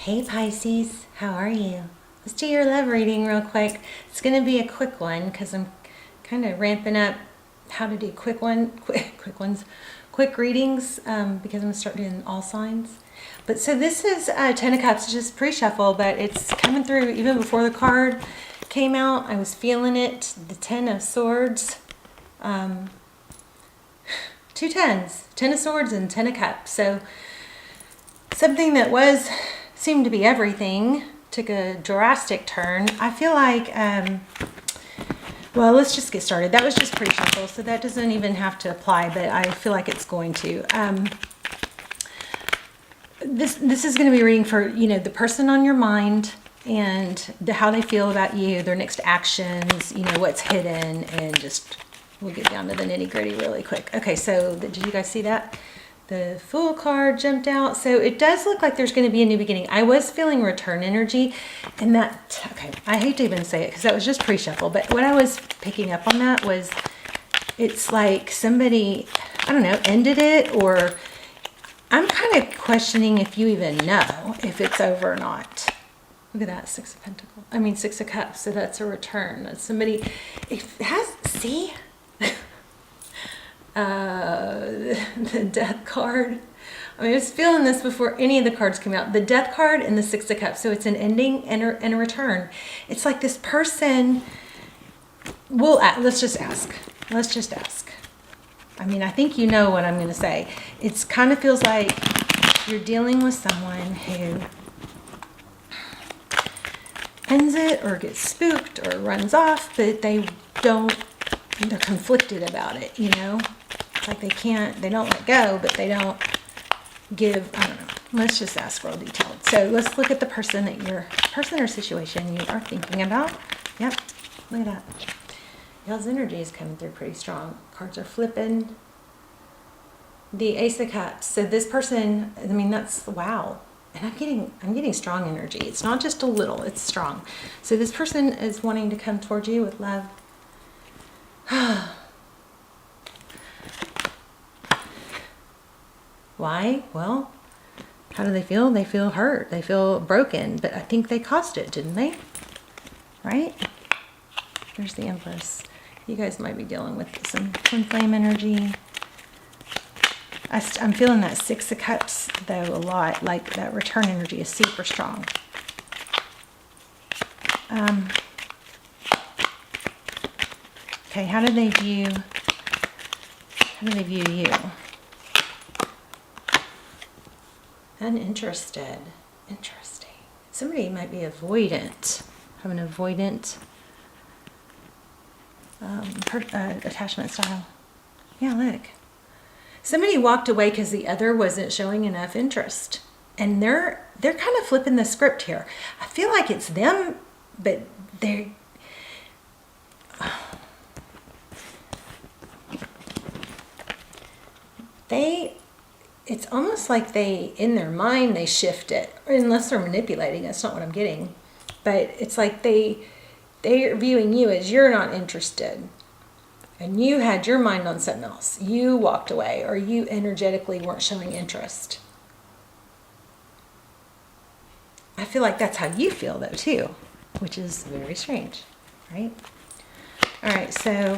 Hey Pisces, how are you? Let's do your love reading real quick. It's going to be a quick one because I'm kind of ramping up how to do quick readings because I'm going to start doing all signs. But so this is Ten of Cups, just pre-shuffle, but it's coming through even before the card came out. I was feeling it. The Ten of Swords, two tens, Ten of Swords and Ten of Cups. So something that seemed to be everything took a drastic turn. I feel like, well, let's just get started. That was just pre-shuffle, so that doesn't even have to apply, but I feel like it's going to. This is going to be reading for, the person on your mind and how they feel about you, their next actions, what's hidden, and just, we'll get down to the nitty-gritty really quick. Okay, so did you guys see that? The Fool card jumped out. So it does look like there's going to be a new beginning. I was feeling return energy, and that, okay, I hate to even say it because that was just pre-shuffle, but what I was picking up on that was it's like somebody, I don't know, ended it, or I'm kind of questioning if you even know if it's over or not. Look at that, Six of Cups. So that's a return. That's somebody, it has, see? The Death card. I was feeling this before any of the cards came out. The Death card and the Six of Cups. So it's an ending and a return. It's like this person will, let's just ask. Let's just ask. I mean, I think you know what I'm going to say. It kind of feels like you're dealing with someone who ends it or gets spooked or runs off, but they're conflicted about it, It's like they don't let go, but they don't give, I don't know. Let's just ask real detailed. So let's look at the person or situation you are thinking about. Yep, look at that. Y'all's energy is coming through pretty strong. Cards are flipping. The Ace of Cups. So this person, I mean, that's, wow. And I'm getting strong energy. It's not just a little, it's strong. So this person is wanting to come towards you with love. Why? Well, how do they feel? They feel hurt. They feel broken. But I think they caused it, didn't they? Right? There's the Empress. You guys might be dealing with some twin flame energy. I'm feeling that Six of Cups, though, a lot. Like, that return energy is super strong. Okay, how do they view you? Uninterested. Interesting. Somebody might be avoidant. Have an avoidant attachment style. Yeah, look. Somebody walked away because the other wasn't showing enough interest. And they're kind of flipping the script here. I feel like it's them, but it's almost like in their mind, they shift it. Or unless they're manipulating, that's not what I'm getting. But it's like they're viewing you as you're not interested. And you had your mind on something else. You walked away, or you energetically weren't showing interest. I feel like that's how you feel, though, too, which is very strange, right? All right, so,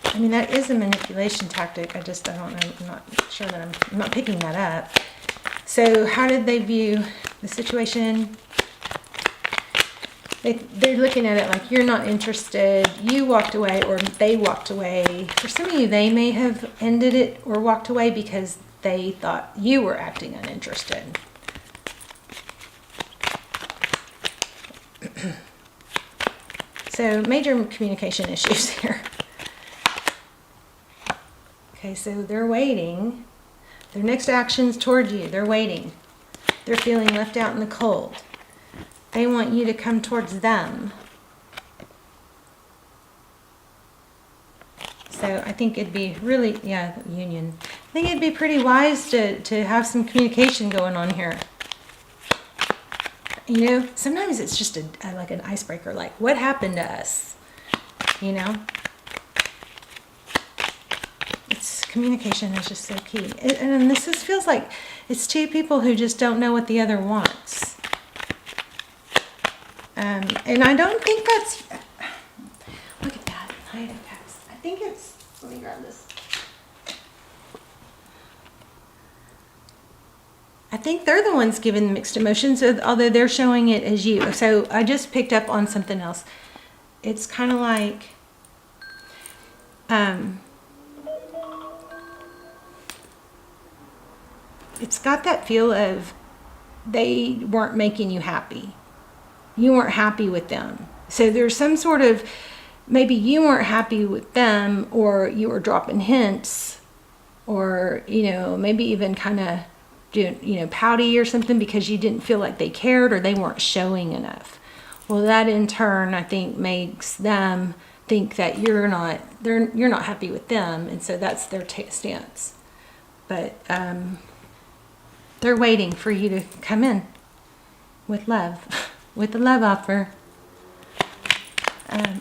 I mean, that is a manipulation tactic. I don't know. I'm not sure that I'm not picking that up. So how did they view the situation? They're looking at it like you're not interested, you walked away, or they walked away. For some of you, they may have ended it or walked away because they thought you were acting uninterested. So major communication issues here. Okay, so they're waiting. Their next actions toward you, they're waiting. They're feeling left out in the cold. They want you to come towards them. So I think it'd be really, union. I think it'd be pretty wise to have some communication going on here. Sometimes it's just like an icebreaker, like, what happened to us? It's Communication is just so key. And this feels like it's two people who just don't know what the other wants. And I don't think that's... Look at that. I think it's... Let me grab this. I think they're the ones giving the mixed emotions, although they're showing it as you. So I just picked up on something else. It's kind of like... it's got that feel of they weren't making you happy. You weren't happy with them. So there's some sort of, maybe you weren't happy with them, or you were dropping hints, or, you know, maybe even kind of doing, you know, pouty or something because you didn't feel like they cared or they weren't showing enough. Well, that in turn, I think, makes them think that you're not happy with them, and so that's their stance. But they're waiting for you to come in with love, with the love offer.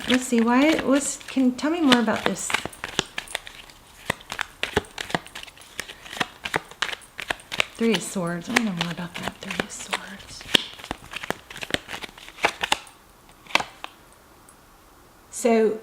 Let's see, can you tell me more about this? Three of Swords. I don't know more about that. Three of Swords. So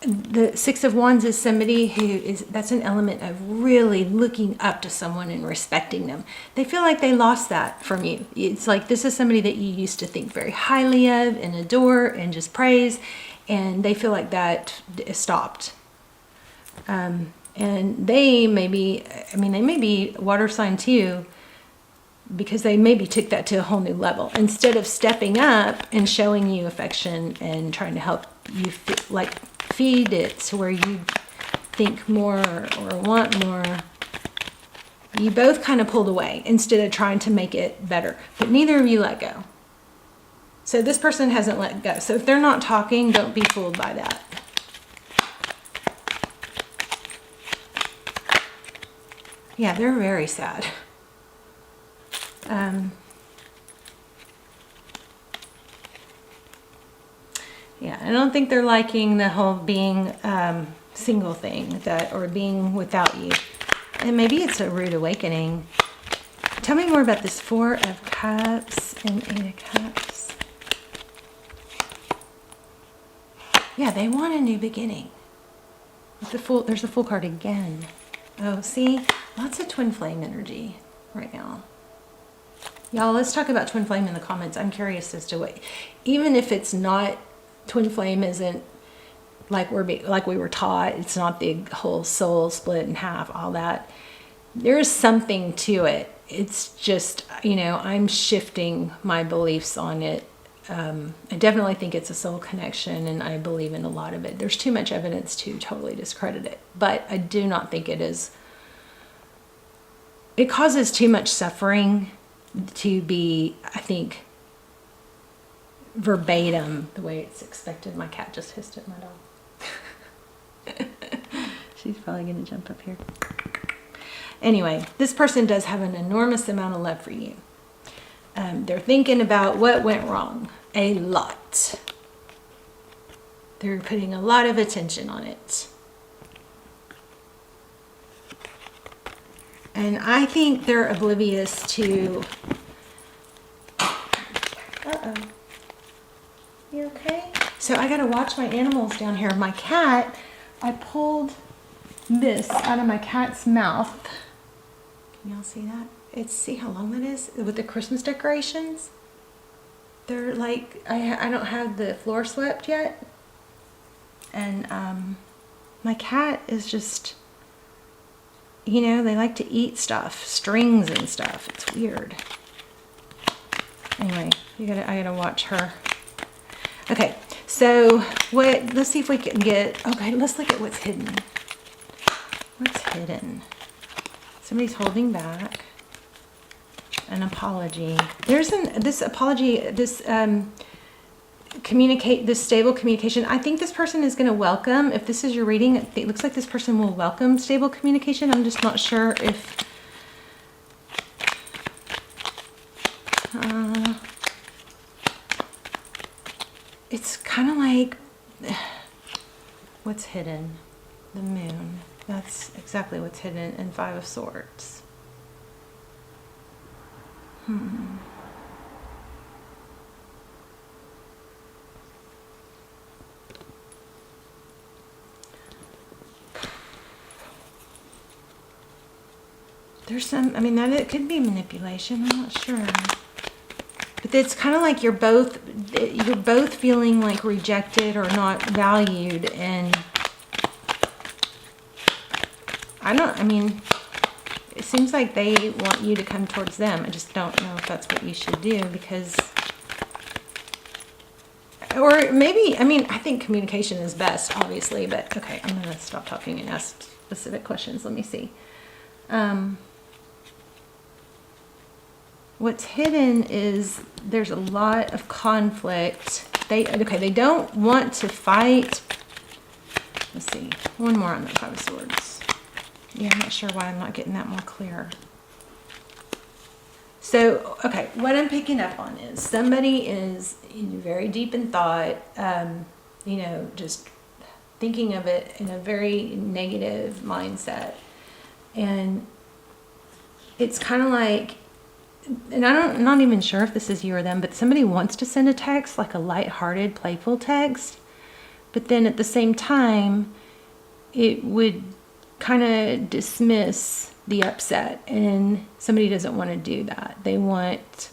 the Six of Wands is somebody that's an element of really looking up to someone and respecting them. They feel like they lost that from you. It's like this is somebody that you used to think very highly of and adore and just praise, and they feel like that stopped. And they may be water sign too, because they maybe took that to a whole new level. Instead of stepping up and showing you affection and trying to help you feed it to where you think more or want more, you both kind of pulled away instead of trying to make it better. But neither of you let go. So this person hasn't let go. So if they're not talking, don't be fooled by that. Yeah, they're very sad. Yeah, I don't think they're liking the whole being single thing, or being without you. And maybe it's a rude awakening. Tell me more about this Four of Cups and Eight of Cups. Yeah, they want a new beginning. With the Fool, there's the Fool card again. Oh, see? Lots of twin flame energy right now. Y'all, let's talk about twin flame in the comments. I'm curious as to what, even if it's not, twin flame isn't like we were taught. It's not the whole soul split in half, all that. There's something to it. It's just, you know, I'm shifting my beliefs on it. I definitely think it's a soul connection, and I believe in a lot of it. There's too much evidence to totally discredit it, but I do not think it is. It causes too much suffering to be, I think, verbatim the way it's expected. My cat just hissed at my dog. She's probably going to jump up here. Anyway, this person does have an enormous amount of love for you. They're thinking about what went wrong a lot. They're putting a lot of attention on it. And I think they're oblivious to... Uh-oh. You okay? So I gotta watch my animals down here. My cat, I pulled this out of my cat's mouth. Can y'all see that? See how long that is? With the Christmas decorations. They're like, I don't have the floor swept yet. And my cat is just, you know, they like to eat stuff, strings and stuff. It's weird. Anyway, I gotta watch her. Okay, so let's see if we can get, okay, let's look at what's hidden. What's hidden? Somebody's holding back. An apology. There's this apology, this stable communication. I think this person is going to welcome, if this is your reading, it looks like this person will welcome stable communication. I'm just not sure if it's kind of like, what's hidden? The moon. That's exactly what's hidden in Five of Swords. There's some, I mean, that it could be manipulation, I'm not sure. But it's kind of like you're both feeling like rejected or not valued, and I mean, it seems like they want you to come towards them. I just don't know if that's what you should do, because, or maybe, I mean, I think communication is best, obviously, but okay, I'm going to stop talking and ask specific questions. Let me see. What's hidden is there's a lot of conflict. They don't want to fight. Let's see. One more on the Five of Swords. Yeah, I'm not sure why I'm not getting that more clear. So, okay, what I'm picking up on is somebody is very deep in thought, you know, just thinking of it in a very negative mindset. And it's kind of like, and I'm not even sure if this is you or them, but somebody wants to send a text, like a lighthearted, playful text. But then at the same time, it would kind of dismiss the upset. And somebody doesn't want to do that. They want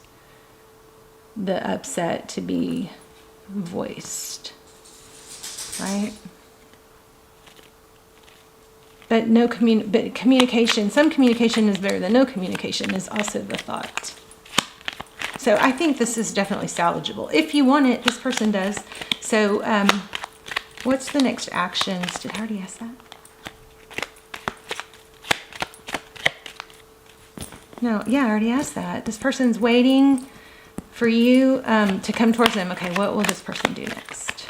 the upset to be voiced, right? But but communication, some communication is better than no communication, is also the thought. So I think this is definitely salvageable. If you want it, this person does. So what's the next actions? Did I already ask that? No, yeah, I already asked that. This person's waiting for you to come towards them. Okay, what will this person do next?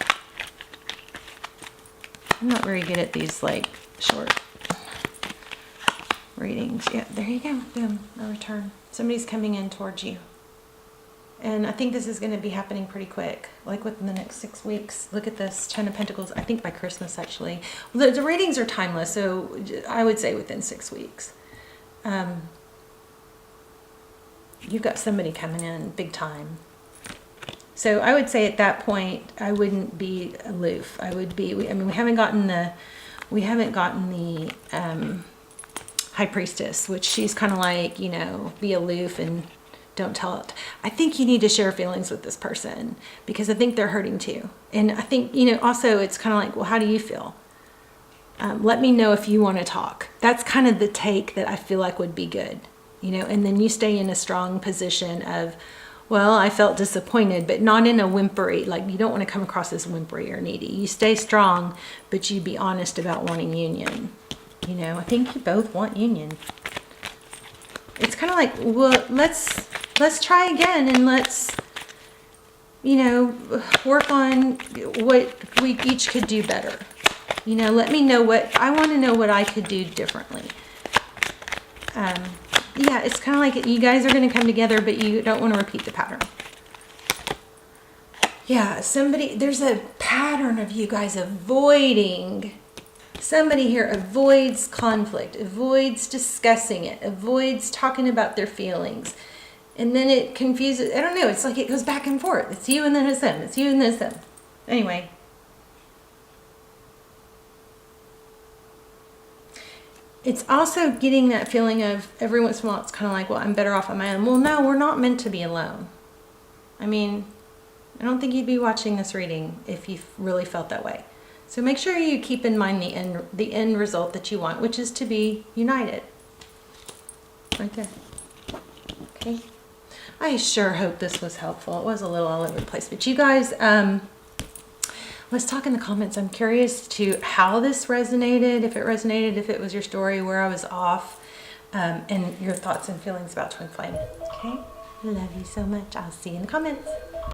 I'm not very good at these, like, short readings. Yeah, there you go. Boom, a return. Somebody's coming in towards you. And I think this is going to be happening pretty quick, like within the next 6 weeks. Look at this, Ten of Pentacles. I think by Christmas, actually. The readings are timeless, so I would say within 6 weeks. You've got somebody coming in big time. So I would say at that point, I wouldn't be aloof. I would be, I mean, we haven't gotten the High Priestess, which she's kind of like, you know, be aloof and don't tell it. I think you need to share feelings with this person, because I think they're hurting too. And I think, you know, also it's kind of like, well, how do you feel? Let me know if you want to talk. That's kind of the take that I feel like would be good, you know, and then you stay in a strong position of, well, I felt disappointed, but not in a whimpery, like you don't want to come across as whimpery or needy. You stay strong, but you be honest about wanting union. You know, I think you both want union. It's kind of like, well, let's try again, and let's, you know, work on what we each could do better. You know, let me know I want to know what I could do differently. Yeah, it's kind of like you guys are going to come together, but you don't want to repeat the pattern. Yeah, there's a pattern of you guys avoiding. Somebody here avoids conflict, avoids discussing it, avoids talking about their feelings. And then it confuses, I don't know, it's like it goes back and forth. It's you and then it's them. It's you and then it's them. Anyway. It's also getting that feeling of every once in a while, it's kind of like, well, I'm better off on my own. Well, no, we're not meant to be alone. I mean, I don't think you'd be watching this reading if you really felt that way. So make sure you keep in mind the end result that you want, which is to be united. Right there. Okay. I sure hope this was helpful. It was a little all over the place, but you guys, let's talk in the comments. I'm curious to how this resonated, if it was your story, where I was off, and your thoughts and feelings about twin flame. Okay? Love you so much. I'll see you in the comments.